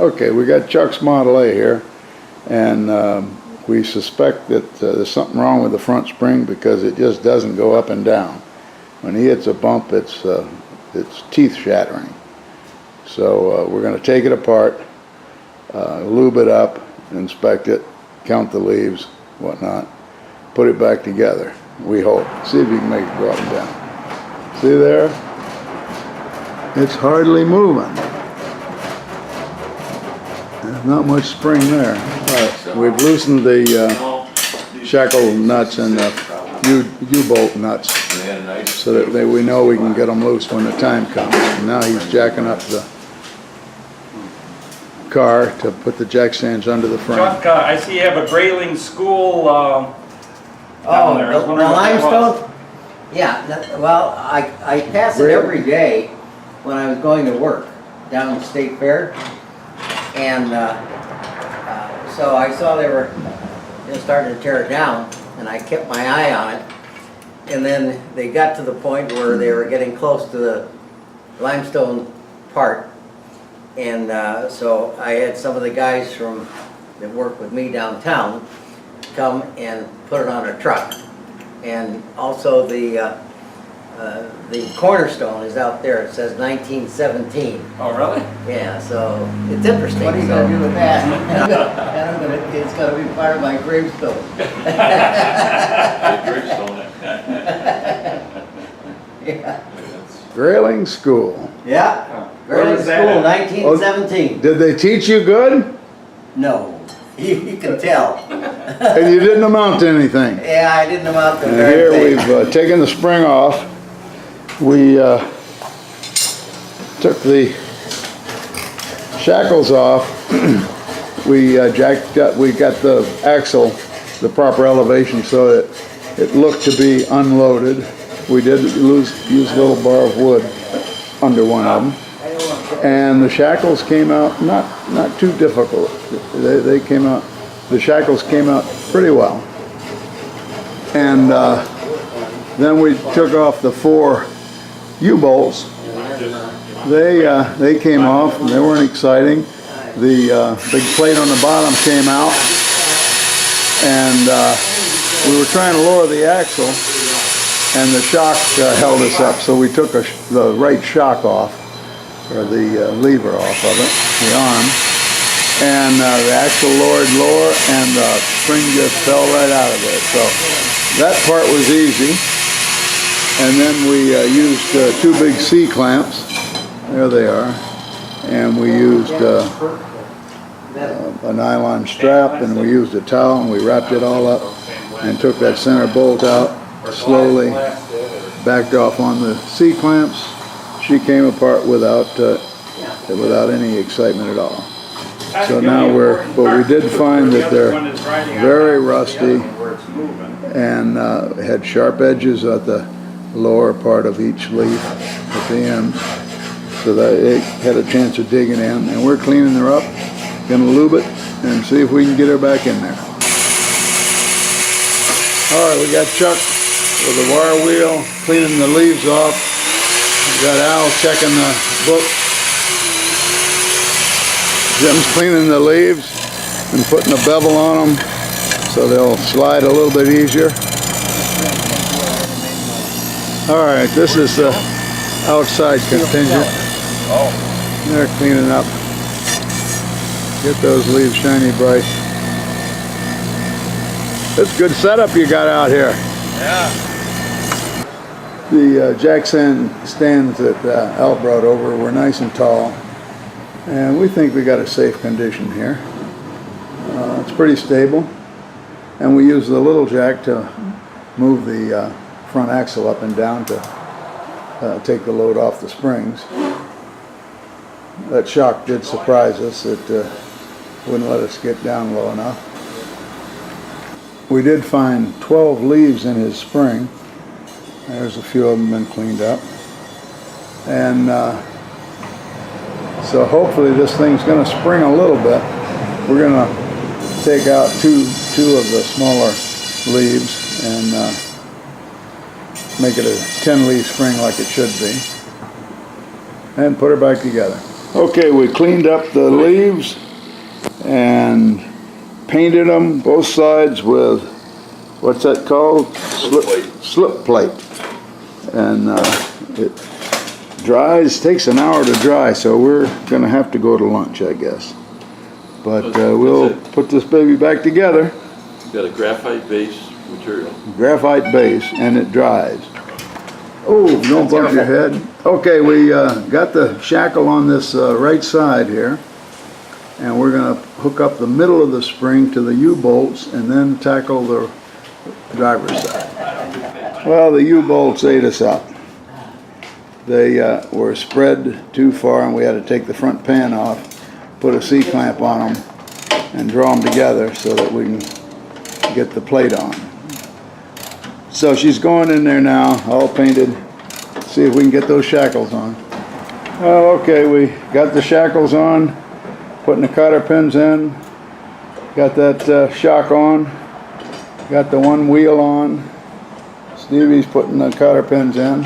Okay, we got Chuck's Model A here, and we suspect that there's something wrong with the front spring because it just doesn't go up and down. When he hits a bump, it's teeth shattering. So we're going to take it apart, lube it up, inspect it, count the leaves, whatnot, put it back together. We hope. See if you can make it go up and down. See there? It's hardly moving. There's not much spring there. But we've loosened the shackle nuts and the U-bolt nuts so that we know we can get them loose when the time comes. And now he's jacking up the car to put the jack stands under the frame. Chuck, I see you have a Grayling School down there. The limestone? Yeah, well, I pass it every day when I was going to work down the State Fair. And so I saw they were just starting to tear it down, and I kept my eye on it. And then they got to the point where they were getting close to the limestone part. And so I had some of the guys that work with me downtown come and put it on a truck. And also the cornerstone is out there. It says 1917. Oh, really? Yeah, so it's interesting. What are you going to do with that? And it's going to be part of my gravestone. Yeah. Grayling School. Yeah. Grayling School, 1917. Oh, did they teach you good? No. You can tell. And you didn't amount to anything. Yeah, I didn't amount to And very here we've taken the spring off. We took the shackles off. We we got the axle the proper elevation so that it looked to be unloaded. We did use a little bar of wood under one of them. And the shackles came out not too difficult. They came out, the shackles came out pretty well. And then we took off the 4 U-bolts. They came off, and they weren't exciting. The big plate on the bottom came out, and we were trying to lower the axle, and the shock held us up, so we took the right shock off, or the lever off of it, the arm, and the axle lowered lower, and the spring just fell right out of it. So that part was easy. And then we used 2 big C-clamps. There they are. And we used a nylon strap, and we used a towel, and we wrapped it all up and took that center bolt out, slowly backed off on the C-clamps. She came apart without any excitement at all. So now but we did find that they're very rusty and had sharp edges at the lower part of each leaf at the end, so that it had a chance of digging in. And we're cleaning her up, gonna lube it, and see if we can get her back in there. All right, we got Chuck with the wire wheel cleaning the leaves off. We got Al checking the book. Jim's cleaning the leaves and putting a bevel on them so they'll slide a little bit easier. All right, this is the outside contingent. They're cleaning up. Get those leaves shiny bright. That's a good setup you got out here. Yeah. The jack stands that Al brought over were nice and tall, and we think we got a safe condition here. It's pretty stable, and we use the little jack to move the front axle up and down to take the load off the springs. That shock did surprise us. It wouldn't let us get down low enough. We did find 12 leaves in his spring. There's a few of them been cleaned up. And so hopefully this thing's going to spring a little bit. We're going to take out two of the smaller leaves and make it a 10-leaf spring like it should be, and put her back together. Okay, we cleaned up the leaves and painted them both sides with, what's that called? Slip plate. And it dries, takes an hour to dry, so we're gonna have to go to lunch, I guess. But we'll put this baby back together. You've got a graphite base material. Graphite base, and it dries. Oh, don't bump your head. Okay, we got the shackle on this right side here, and we're gonna hook up the middle of the spring to the U-bolts and then tackle the driver's side. Well, the U-bolts ate us up. They were spread too far, and we had to take the front pan off, put a C-clamp on them, and draw them together so that we can get the plate on. So she's going in there now, all painted. See if we can get those shackles on. Well, okay, we got the shackles on, putting the cotter pins in, got that shock on, got the one wheel on. Stevie's putting the cotter pins in.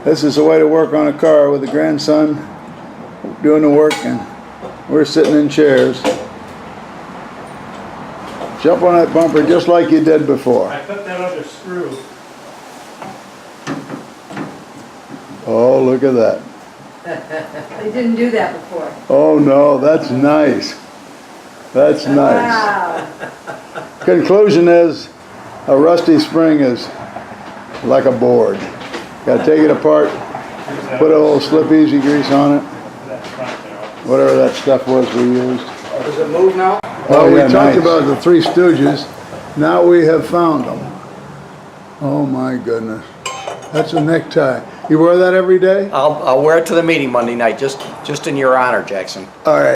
This is the way to work on a car with a grandson doing the work, and we're sitting in chairs. Jump on that bumper just like you did before. I put that other screw. Oh, look at that. They didn't do that before. Oh no, that's nice. That's nice. Wow. Conclusion is, a rusty spring is like a board. Gotta take it apart, put a little slip easy grease on it, whatever that stuff was we used. Does it move now? Well, we talked about the Three Stooges. Now we have found them. Oh my goodness. That's a necktie. You wear that every day? I'll wear it to the meeting Monday night, just in your honor, Jackson. All right.